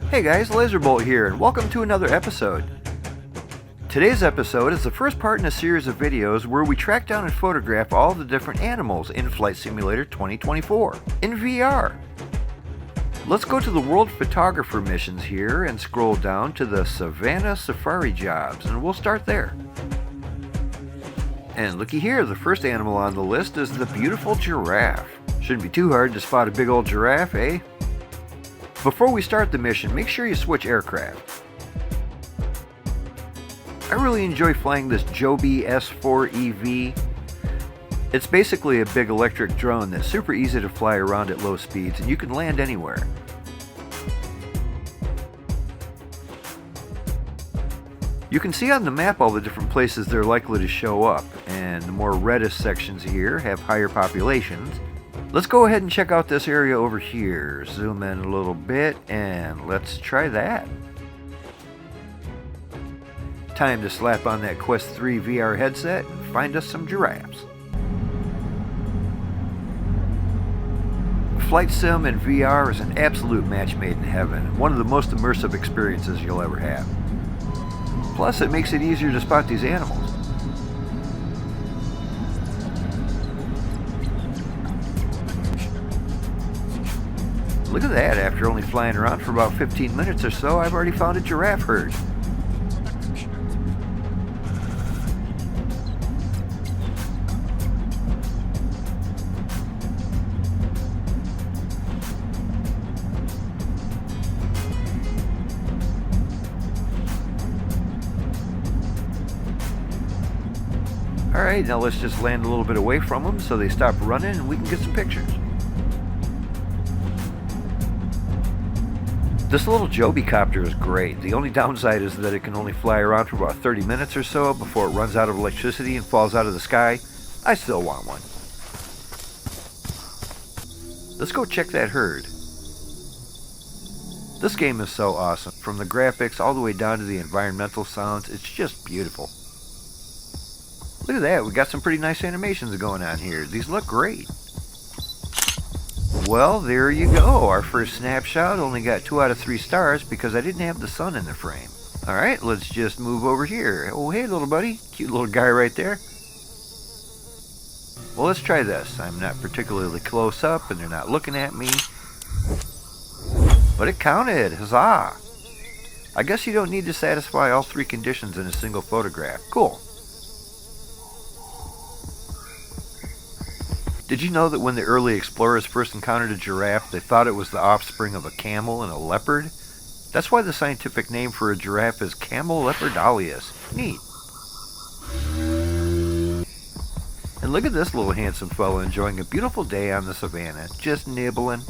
Hey guys, Lazerbolt here, and welcome to another episode. Today's episode is the first part in a series of videos where we track down and photograph all the different animals in Flight Simulator 2024 in VR. Let's go to the World Photographer missions here and scroll down to the Savannah Safari jobs, and we'll start there. And looky here, the first animal on the list is the beautiful giraffe. Shouldn't be too hard to spot a big old giraffe, eh? Before we start the mission, make sure you switch aircraft. I really enjoy flying this Joby S4 EV. It's basically a big electric drone that's super easy to fly around at low speeds, and you can land anywhere. You can see on the map all the different places they're likely to show up, and the more reddest sections here have higher populations. Let's go ahead and check out this area over here. Zoom in a little bit and let's try that. Time to slap on that Quest 3 VR headset and find us some giraffes. Flight Sim and VR is an absolute match made in heaven, one of the most immersive experiences you'll ever have. Plus, it makes it easier to spot these animals. Look at that, after only flying around for about 15 minutes or so, I've already found a giraffe herd. Alright, now let's just land a little bit away from them so they stop running and we can get some pictures. This little Joby copter is great. The only downside is that it can only fly around for about 30 minutes or so before it runs out of electricity and falls out of the sky. I still want one. Let's go check that herd. This game is so awesome. From the graphics all the way down to the environmental sounds, it's just beautiful. Look at that, we got some pretty nice animations going on here. These look great. Well, there you go. Our first snapshot only got 2 out of 3 stars because I didn't have the sun in the frame. Alright, let's just move over here. Oh, hey little buddy. Cute little guy right there. Well, let's try this. I'm not particularly close up and they're not looking at me. But it counted. Huzzah! I guess you don't need to satisfy all 3 conditions in a single photograph. Cool. Did you know that when the early explorers first encountered a giraffe, they thought it was the offspring of a camel and a leopard? That's why the scientific name for a giraffe is Camel leopardalis. Neat. And look at this little handsome fellow enjoying a beautiful day on the savannah, just nibbling.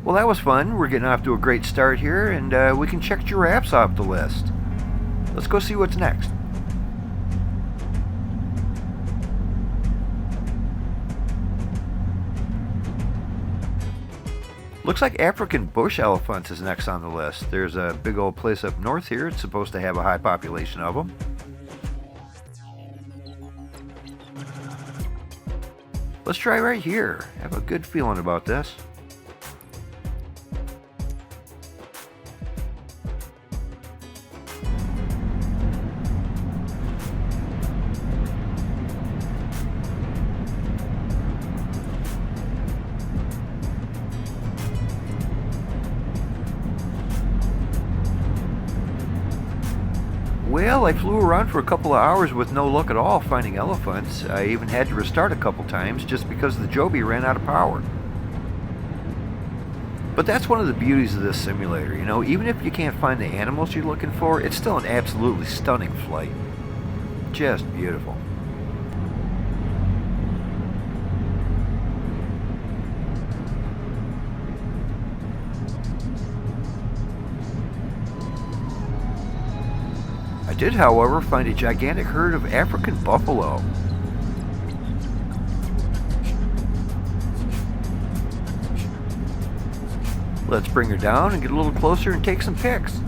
Well, that was fun. We're getting off to a great start here, and we can check giraffes off the list. Let's go see what's next. Looks like African bush elephants is next on the list. There's a big old place up north here. It's supposed to have a high population of them. Let's try right here. I have a good feeling about this. Well, I flew around for a couple of hours with no luck at all finding elephants. I even had to restart a couple times just because the Joby ran out of power. But that's one of the beauties of this simulator, you know, even if you can't find the animals you're looking for, it's still an absolutely stunning flight. Just beautiful. I did, however, find a gigantic herd of African buffalo. Let's bring her down and get a little closer and take some pics.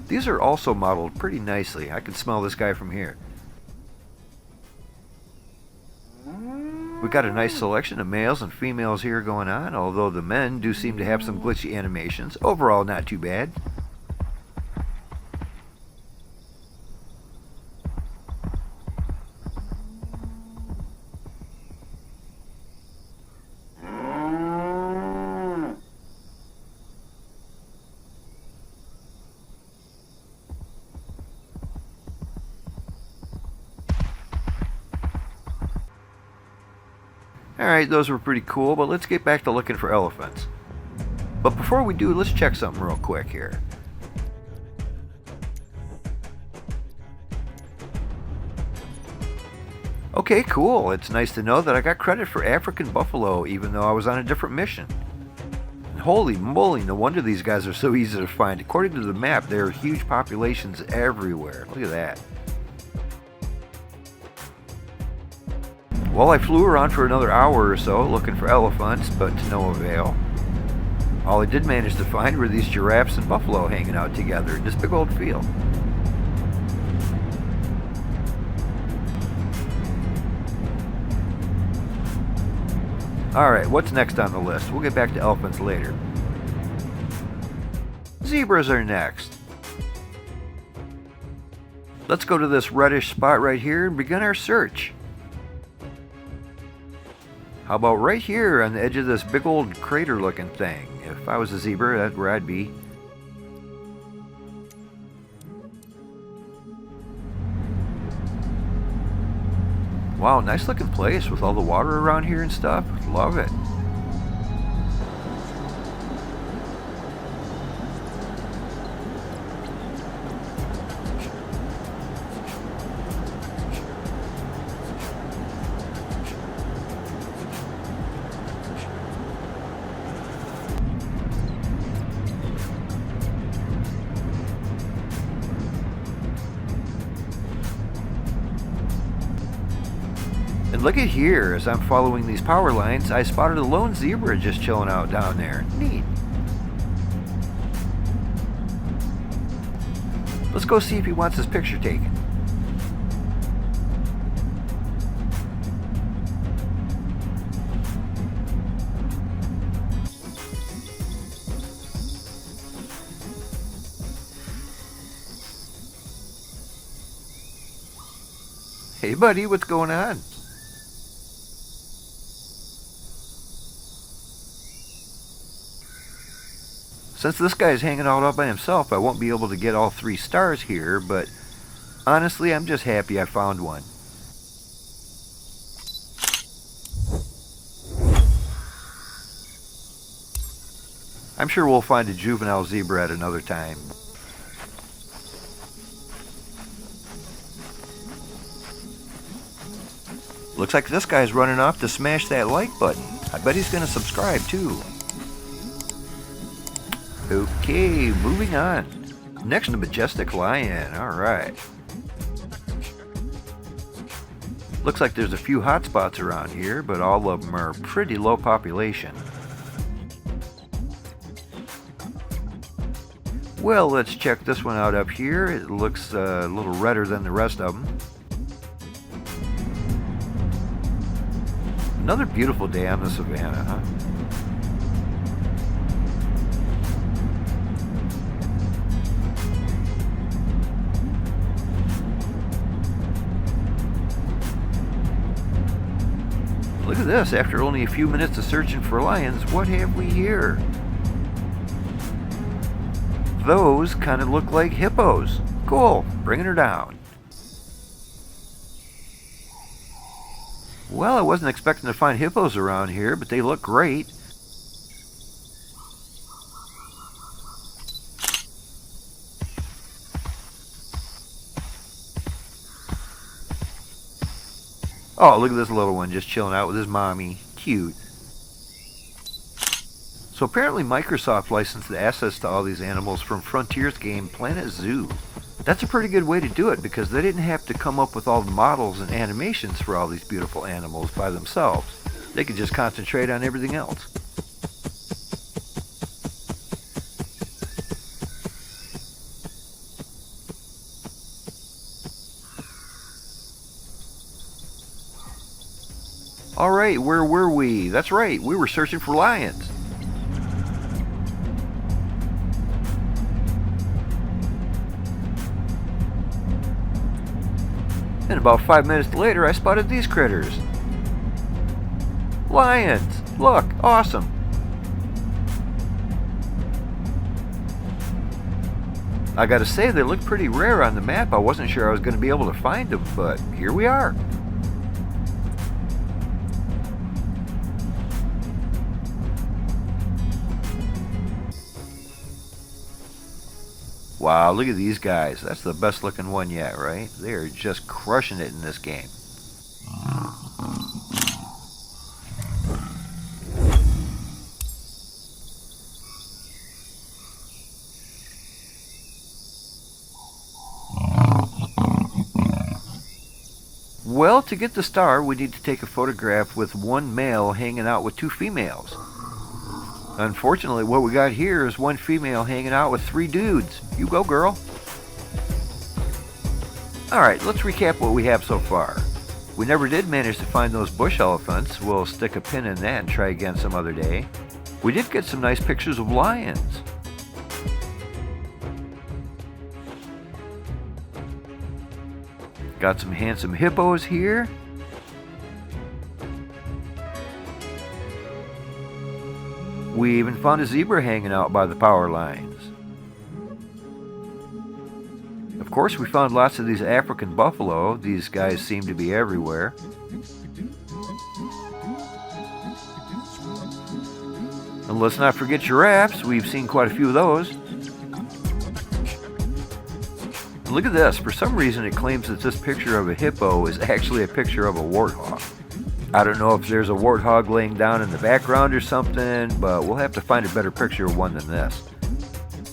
These are also modeled pretty nicely. I can smell this guy from here. We got a nice selection of males and females here going on, although the men do seem to have some glitchy animations. Overall, not too bad. Alright, those were pretty cool, but let's get back to looking for elephants. But before we do, let's check something real quick here. Okay, cool. It's nice to know that I got credit for African buffalo, even though I was on a different mission. And holy moly, no wonder these guys are so easy to find. According to the map, there are huge populations everywhere. Look at that. Well, I flew around for another hour or so looking for elephants, but to no avail. All I did manage to find were these giraffes and buffalo hanging out together in this big old field. Alright, what's next on the list? We'll get back to elephants later. Zebras are next. Let's go to this reddish spot right here and begin our search. How about right here on the edge of this big old crater looking thing? If I was a zebra, that's where I'd be. Wow, nice looking place with all the water around here and stuff. Love it. And look at here, as I'm following these power lines, I spotted a lone zebra just chilling out down there. Neat. Let's go see if he wants his picture taken. Hey buddy, what's going on? Since this guy's hanging out all by himself, I won't be able to get all 3 stars here, but honestly, I'm just happy I found one. I'm sure we'll find a juvenile zebra at another time. Looks like this guy's running off to smash that like button. I bet he's going to subscribe too. Okay, moving on. Next, a majestic lion. Alright. Looks like there's a few hot spots around here, but all of them are pretty low population. Well, let's check this one out up here. It looks a little redder than the rest of them. Another beautiful day on the savannah, huh? Look at this, after only a few minutes of searching for lions, what have we here? Those kind of look like hippos. Cool, bringing her down. Well, I wasn't expecting to find hippos around here, but they look great. Oh, look at this little one just chilling out with his mommy. Cute. So apparently Microsoft licensed the assets to all these animals from Frontier's game Planet Zoo. That's a pretty good way to do it because they didn't have to come up with all the models and animations for all these beautiful animals by themselves. They could just concentrate on everything else. Alright, where were we? That's right, we were searching for lions. And about 5 minutes later, I spotted these critters. Lions! Look, awesome! I gotta say, they look pretty rare on the map. I wasn't sure I was gonna be able to find them, but here we are. Wow, look at these guys. That's the best looking one yet, right? They are just crushing it in this game. Well, to get the star, we need to take a photograph with one male hanging out with two females. Unfortunately, what we got here is one female hanging out with three dudes. You go, girl. Alright, let's recap what we have so far. We never did manage to find those bush elephants. We'll stick a pin in that and try again some other day. We did get some nice pictures of lions. Got some handsome hippos here. We even found a zebra hanging out by the power lines. Of course, we found lots of these African buffalo. These guys seem to be everywhere. And let's not forget giraffes. We've seen quite a few of those. And look at this. For some reason, it claims that this picture of a hippo is actually a picture of a warthog. I don't know if there's a warthog laying down in the background or something, but we'll have to find a better picture of one than this.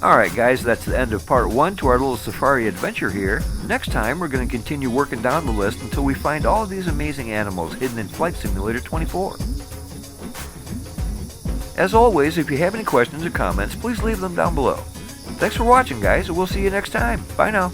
Alright guys, that's the end of part 1 to our little safari adventure here. Next time we're going to continue working down the list until we find all of these amazing animals hidden in Flight Simulator 24. As always, if you have any questions or comments, please leave them down below. Thanks for watching guys, and we'll see you next time. Bye now.